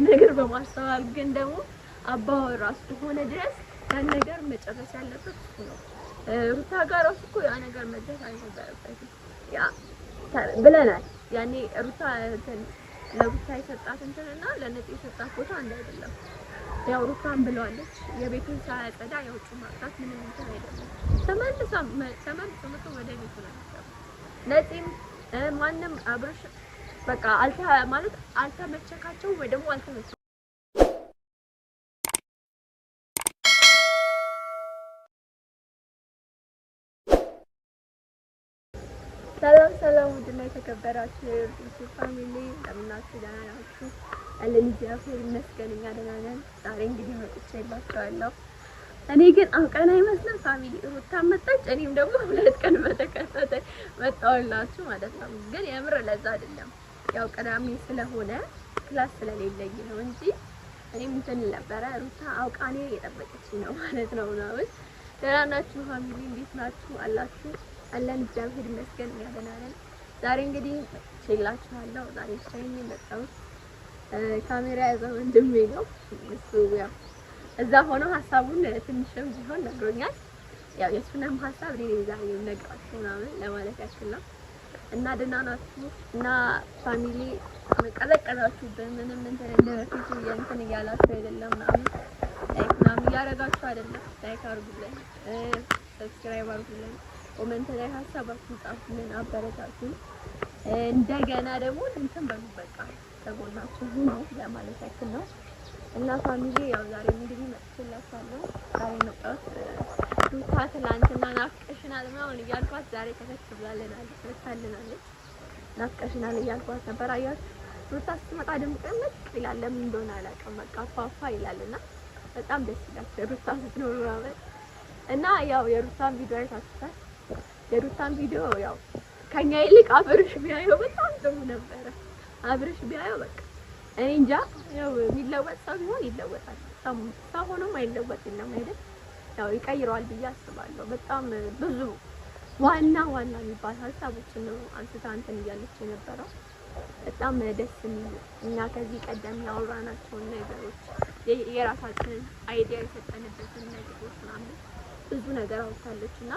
ነገር በማስተዋል ግን ደግሞ አባወራ ስለሆነ ድረስ ያን ነገር መጨረስ ያለበት እሱ ነው። ሩታ ጋር ራሱ እኮ ያ ነገር መድረስ አይነበረበትም። ያ ብለናል ያኔ ሩታ ለሩታ የሰጣት እንትንና ለነፂ የሰጣት ቦታ አንድ አይደለም። ያው ሩታን ብለዋለች የቤቱን ሳያጸዳ የውጭ ማጽዳት ምንም እንትን አይደለም። ተመልሶ መጥቶ ወደ ቤቱ ነው የሚገባው። ነፂም ማንም አብርሽ በቃ አልተመቸካቸው ወይ ደግሞ አልተመቸ ሰላም ውድና የተከበራችሁ የዩቲዩብ ፋሚሊ እንደምናችሁ ደህና ናችሁ? አለን እግዚአብሔር ይመስገን እኛ ደህና ነን። ዛሬ እንግዲህ መጥቼላችኋለሁ። እኔ ግን አውቀን አይመስልም ፋሚሊ ሩታ መጣች፣ እኔም ደግሞ 2 ቀን በተከታታይ መጣሁላችሁ ማለት ነው። ግን የምር ለዛ አይደለም ያው ቅዳሜ ስለሆነ ክላስ ስለሌለኝ ነው እንጂ እኔም እንትን ነበረ ሩታ አውቃኔ የጠበቀችኝ ነው ማለት ነው። ደህና ናችሁ ፋሚሊ? እንዴት ናችሁ አላችሁ? አለን እግዚአብሔር ይመስገን እኛ ደህና ነን። ዛሬ እንግዲህ ችላችኋለሁ። ዛሬ ሻይኝ መጣሁት ካሜራ ያዘው ወንድሜ ነው። እሱ ያው እዛ ሆኖ ሀሳቡን ትንሽም ቢሆን ነግሮኛል። ያው የሱንም ሀሳብ እኔ ዛሬ ነግራችሁ ምናምን ለማለት ያክል ነው። እና ደህና ናችሁ እና ፋሚሊ መቀለቀላችሁብን ምንም እንትን እንደበፊቱ እንትን እያላችሁ አይደለም ምናምን ላይክ ምናምን እያደረጋችሁ አይደለም። ላይክ አድርጉልን፣ ሰብስክራይብ አድርጉልን፣ ኮሜንት ላይ ሀሳባችሁን ጻፉልን፣ አበረታቱን። እንደገና ደግሞ እንትን በሉ በቃ ተጎናችሁ ሁኑ ለማለት ያክል ነው። እና ፋሚሊ ያው ዛሬ እንግዲህ መጥቼላችኋለሁ። ዛሬ መጣሁት ሩታ ትናንትና ናፍቀሽናል ምናምን እያልኳት ዛሬ ከተች ብላለናለች፣ መታልናለች። ናፍቀሽናል እያልኳት ነበር። አያችሁ ሩታ ስትመጣ ድምቅምቅ ይላል። ለምን እንደሆነ አላውቅም። በቃ ፋፋ ይላልና በጣም ደስ ይላል ሩታ ስትኖር ምናምን። እና ያው የሩታን ቪዲዮ አይታችኋል። የሩታን ቪዲዮ ያው ከኛ ይልቅ አብርሽ ቢያየው በጣም ጥሩ ነበረ። አብርሽ ቢያየው በቃ እኔ እንጃ ያው የሚለወጥ ሰው ቢሆን ይለወጣል። ሰው ሆኖም አይለወጥ የለም አይደል? ያው ይቀይረዋል ብዬ አስባለሁ። በጣም ብዙ ዋና የሚባል ሀሳቦችን ነው አንስታ እንትን እያለች የነበረው። በጣም ደስ የሚል እኛ ከዚህ ቀደም ያወራናቸውን ነገሮች የራሳችንን አይዲያ የሰጠንበትን ነገሮች ምናምን ብዙ ነገር አውርታለችና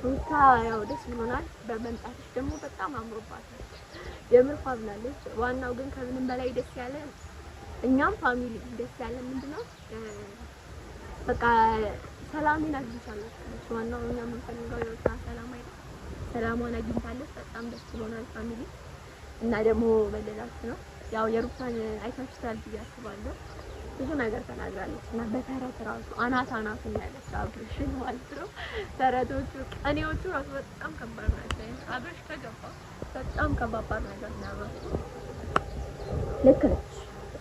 ሩታ ያው ደስ ብሎናል። በመምጣትሽ ደግሞ በጣም አምሮባታል። የምር ፋብላለች። ዋናው ግን ከምንም በላይ ደስ ያለ እኛም ፋሚሊ ደስ ያለ ምንድነው በቃ ሰላምን አግኝታለች። ዋናው እኛ የምንፈልገው የሩታ ሰላሟን አግኝታለች። በጣም ደስ ብሎናል ፋሚሊ። እና ደግሞ በሌላችሁ ነው ያው የሩታን አይታችኋል ብዬ አስባለሁ። ብዙ ነገር ተናግራለች እና በተረት ራሱ አናቱን ያለች አብርሽ ማለት ነው። ተረቶቹ ቀኔዎቹ ራሱ በጣም ከባድ ናቸው። አብርሽ ከገባ በጣም ከባድ ነገር ነው። ልክ ነች።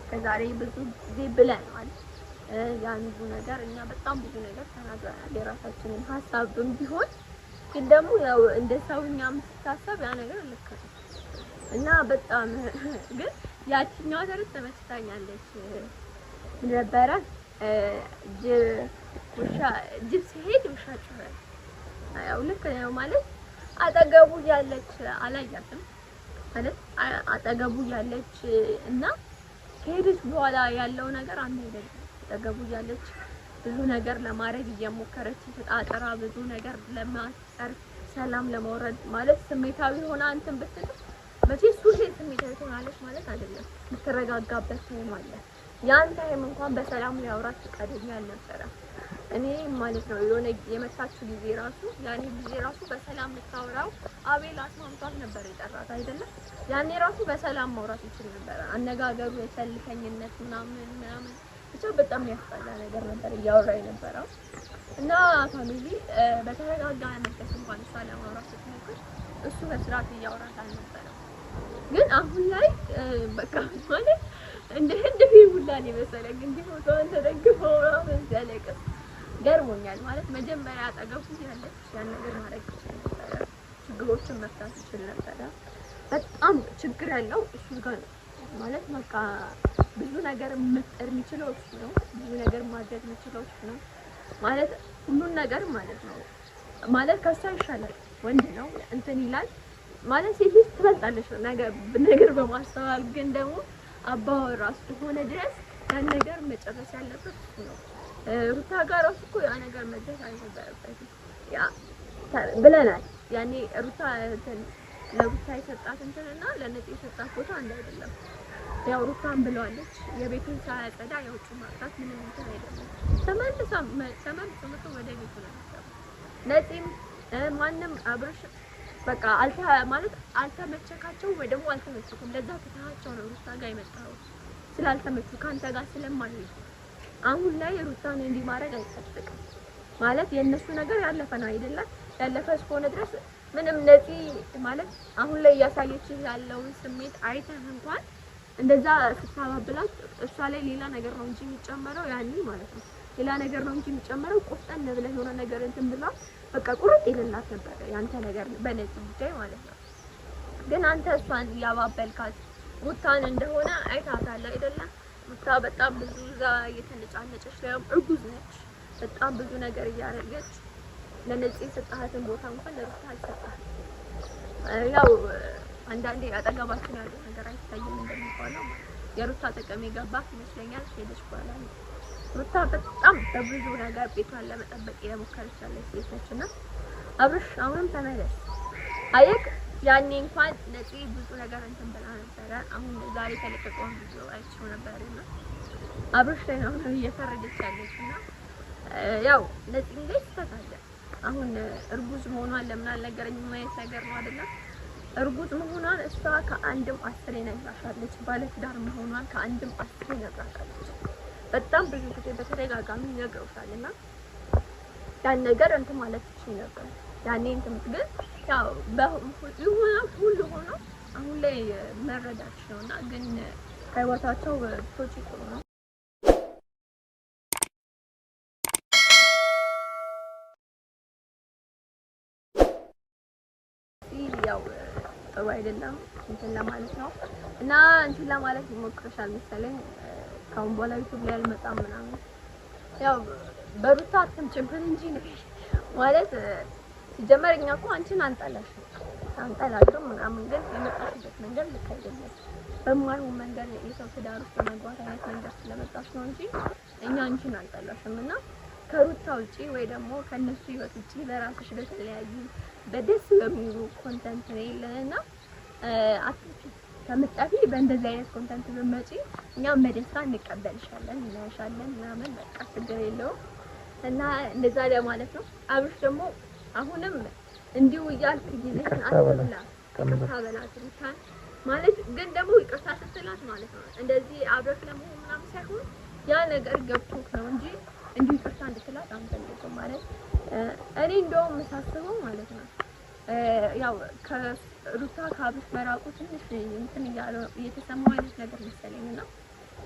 ከዛሬ ብዙ ጊዜ ብለናል ያን ብዙ ነገር እኛ በጣም ብዙ ነገር ተናግረናል። የራሳችንን ሀሳብም ቢሆን ግን ደግሞ ያው እንደ ሰውኛም ስታሰብ ያ ነገር ልክ ነው እና በጣም ግን ያቺኛዋ ተረት ተመችታኛለች ነበረ። ጅብ ሲሄድ ውሻ ጮኸ። ያው ልክ ነው ማለት አጠገቡ ያለች አላያትም ማለት አጠገቡ ያለች እና ከሄደች በኋላ ያለው ነገር አንድ አይደለም። አጠገቡ ያለች ብዙ ነገር ለማድረግ እየሞከረች ተጣጣራ ብዙ ነገር ለማስጠር ሰላም ለማውረድ ማለት ስሜታዊ ሆና እንትን ብትል መቼስ ሁሌ ስሜታዊ ትሆናለች ማለት አይደለም። የምትረጋጋበት ታይም አለ። ያን ታይም እንኳን በሰላም ሊያወራት ፈቃደኛ አልነበረም። እኔ ማለት ነው የሆነ የመጣችው ጊዜ ራሱ በሰላም ልታወራው አቤል አስማምቷት ነበር የጠራት አይደለም። ያኔ ራሱ በሰላም ማውራት ይችል ነበር። አነጋገሩ የሰልከኝነት ምናምን ብቻ በጣም ያስጠላ ነገር ነበር እያወራ የነበረው። እና ፋሚሊ በተረጋጋ መንፈስ እንኳን እሷ ለማውራት ስትሞክር እሱ በስርዓት እያወራት አልነበረም። ግን አሁን ላይ በቃ ማለት እንደ ፊልም ላይ መሰለኝ እንዲህ ፎቶን ተደግፈው ምናምን ሲያለቅስ ገርሞኛል። ማለት መጀመሪያ አጠገቡ ያለች ያን ነገር ማድረግ ይችላል ነበር፣ ችግሮችን መፍታት ይችላል ነበር። በጣም ችግር ያለው እሱ ጋር ነው ማለት በቃ ብዙ ነገር መፍጠር የሚችለው እሱ ነው። ብዙ ነገር ማድረግ የሚችለው እሱ ነው ማለት ሁሉን ነገር ማለት ነው። ማለት ከሷ ይሻላል፣ ወንድ ነው እንትን ይላል ማለት ሴት ልጅ ትበልጣለች ነገር በማስተዋል ግን ደግሞ አባወራ እስከሆነ ድረስ ያን ነገር መጨረስ ያለበት እሱ ነው። ሩታ ጋር ራሱ እኮ ያ ነገር መድረስ አይነበረበትም። ያ ብለናል ያኔ ሩታ ለሩታ የሰጣት እንትንና ለነፂ የሰጣት ቦታ አንድ አይደለም። ያው ሩታን ብለዋለች የቤቱን ሳያጸዳ የውጭ ማጥራት ምንም እንትን አይደለም። ተመልሶ ወደ ቤቱ ነው የሚገባው። ነፂም ማንም አብርሽ በቃ አልተመቸካቸው ወይ ደግሞ አልተመቸኩም። ለዛ ትታቸው ነው ሩታ ጋር የመጣው ስላልተመቹ ካንተ ጋር ስለማይሄድ። አሁን ላይ ሩታን እንዲህ ማድረግ አይጠበቅም ማለት የእነሱ ነገር ያለፈ ነው አይደለም። ያለፈ እስከሆነ ድረስ ምንም ነፂ ማለት አሁን ላይ እያሳየችህ ያለውን ስሜት አይተህ እንኳን እንደዛ ስታባብላት እሷ ላይ ሌላ ነገር ነው እንጂ የሚጨመረው ያኔ ማለት ነው ሌላ ነገር ነው እንጂ የሚጨመረው ቁፍጠን ብለህ የሆነ ነገር እንትን ብላ በቃ ቁርጥ ይልላት ነበር ያንተ ነገር በነፂ ጉዳይ ማለት ነው። ግን አንተ እሷን ያባበልካት ሩታን እንደሆነ አይታታል አይደለም። ሩታ በጣም ብዙ እዛ እየተነጫነጨች ነው፣ እርጉዝ ነች። በጣም ብዙ ነገር እያደረገች ለነፂ የሰጣሃትን ቦታ እንኳን ለሩታ አልሰጣህም። ያው አንዳንዴ አጠገባችን ያለው ነገር አይታይም እንደሚባለው የሩታ ጥቅም የገባት ይመስለኛል። ሄደች በኋላ ሩታ በጣም በብዙ ነገር ቤቷን ለመጠበቅ የሞከረች ያለች ሴት ነችና አብርሽ አሁንም ተመለስ። አየክ ያኔ እንኳን ነፂ ብዙ ነገር እንትን ብላ ነበረ። አሁን ዛሬ ተለቀቀውን ቪዲዮ አይቼው ነበርና አብርሽ ላይ ነው እየፈረደች ያለችና ያው ነፂ እንግዲህ ተታለ አሁን እርጉዝ መሆኗን ለምን አልነገረኝም ማለት ነገር ነው አይደለም። እርጉዝ መሆኗን እሷ ከአንድም 10 ነግራሻለች። ባለትዳር መሆኗን ከአንድም 10 ነግራሻለች። በጣም ብዙ ጊዜ በተደጋጋሚ ነግረውሻልና ያን ነገር እንትን ማለት ይችላል ነበር ያኔ እንትን ግን ያው ሁሉ ሆኖ አሁን ላይ መረዳት ነውና ግን ከህይወታቸው ቶች ጥሩ ነው። ያው ጥሩ አይደለም እንትን ለማለት ነው እና እንትን ለማለት ሞክረሻል መሰለኝ ካሁን በኋላ ዩቲዩብ ላይ አልመጣም ምናምን ያው በሩታ አትምጭብን እንጂ ነው ማለት ሲጀመር እኛ እኮ አንቺን አንጠላሽም ምናምን ግን የመጣሽበት መንገድ ልክ አይደለም። በማይሆን መንገድ የሰው ትዳር ውስጥ መግባት አይነት መንገድ ስለመጣሽ ነው እንጂ እኛ አንቺን አንጠላሽም እና ከሩታ ውጪ ወይ ደግሞ ከነሱ ህይወት ውጪ ለራስሽ በተለያዩ በደስ በሚሉ ኮንተንት ላይ ለና አትጥፊ ከምትጠፊ በእንደዚህ አይነት ኮንተንት ብትመጪ እኛም በደስታ እንቀበልሻለን እናሻለን ምናምን በቃ ችግር የለውም እና እንደዛ ለማለት ነው። አብርሽ ደግሞ አሁንም እንዲሁ እያልክ ጊዜህን አትብላ ከመታበላት ሩታን ማለት ግን ደግሞ ይቅርታ ስትላት ማለት ነው እንደዚህ አብረክ ለመሆን ምናምን ሳይሆን ያ ነገር ገብቶክ ነው እንጂ እንዲሁ ይቅርታ እንድትላት አንፈልግም ማለት እኔ እንደውም ሳስበው ማለት ነው ያው ከሩታ ከአብርሽ መራቁ ትንሽ እንትን እያለው እየተሰማው አይነት ነገር መሰለኝና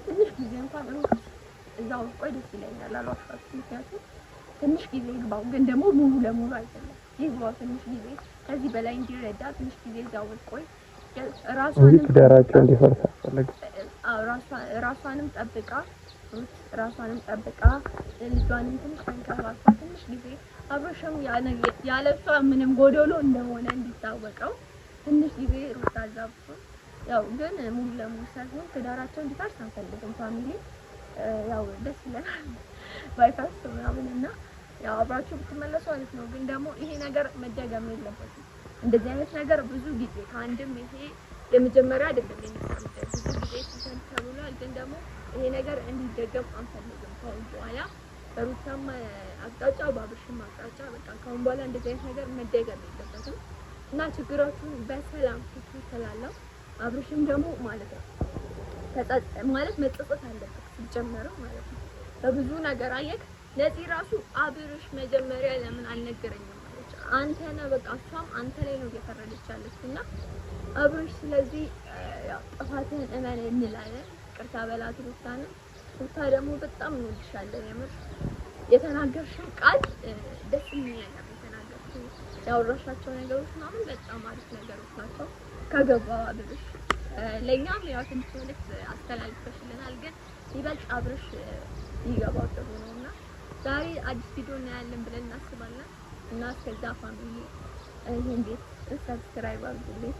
ትንሽ ጊዜ እንኳን እዛው ቆይ ደስ ይለኛል አልዋሻችሁም። ምክንያቱም ትንሽ ጊዜ ይግባው ግን ደግሞ ሙሉ ለሙሉ አይደለም ይግባው ትንሽ ጊዜ ከዚህ በላይ እንዲረዳ ትንሽ ጊዜ እዛው ቆይ ራሷንም ትዳራቸው እንዲፈርስ አፈልግ ራሷንም ጠብቃ ልጇንም ትንሽ አንከባክባ ትንሽ ጊዜ አብርሽም ያለሷ ምንም ጎዶሎ እንደሆነ እንዲታወቀው ትንሽ ጊዜ ሩታ አዛብቶ ያው ግን ሙሉ ለሙሉ ሳይሆን ትዳራቸው እንዲፈርስ አንፈልግም። ፋሚሊ ያው ደስ ይላል ባይፈርስ ምናምንና ያው አብራችሁ ብትመለሱ አሪፍ ነው። ግን ደግሞ ይሄ ነገር መደገም የለበትም። እንደዚህ አይነት ነገር ብዙ ጊዜ ከአንድም ይሄ የመጀመሪያ አይደለም የሚሰሩት ብዙ ጊዜ ሲሰን ተብሏል። ግን ደግሞ ይሄ ነገር እንዲደገም አንፈልግም። ከአሁን በኋላ በሩታም አቅጣጫ በአብርሽም አቅጣጫ በቃ ከአሁን በኋላ እንደዚህ አይነት ነገር መደገም የለበትም እና ችግራችሁን በሰላም ትተላላው። አብርሽም ደግሞ ማለት ነው ማለት መጸጸት አለበት ሲጀመረው ማለት ነው በብዙ ነገር አየክ ለዚህ ራሱ አብርሽ መጀመሪያ ለምን አልነገረኝም ማለት አንተ ነህ በቃ እሷም አንተ ላይ ነው እየፈረደች ያለችና አብርሽ ስለዚህ ያው ጥፋትን እመን እንላለን። ቅርታ በላት ሩታን ሩታ ደግሞ በጣም እንወድሻለን። የምር የተናገርሽው ቃል ደስ የሚል ነገር የተናገርሽው ያወራሻቸው ነገሮች ምናምን በጣም አሪፍ ነገሮች ናቸው። ከገባው አብርሽ ለኛም ያው ትንሽ መልዕክት አስተላልፈሽልናል። ግን ይበልጥ አብርሽ ይገባው ጥሩ ነውና ዛሬ አዲስ ቪዲዮ እናያለን ብለን እናስባለን እና እስከዛ ፋሚሊ ይሄን ቤት ሰብስክራይብ አድርጉልኝ፣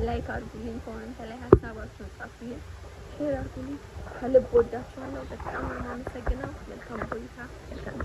ላይክ አድርጉልኝ፣ ኮሜንት ላይ ሀሳባችሁን ጻፉልኝ፣ ሼር አድርጉልኝ። ከልብ ወዳችኋለሁ። በጣም ነው የማመሰግነው። መልካም ቆይታ። መልካም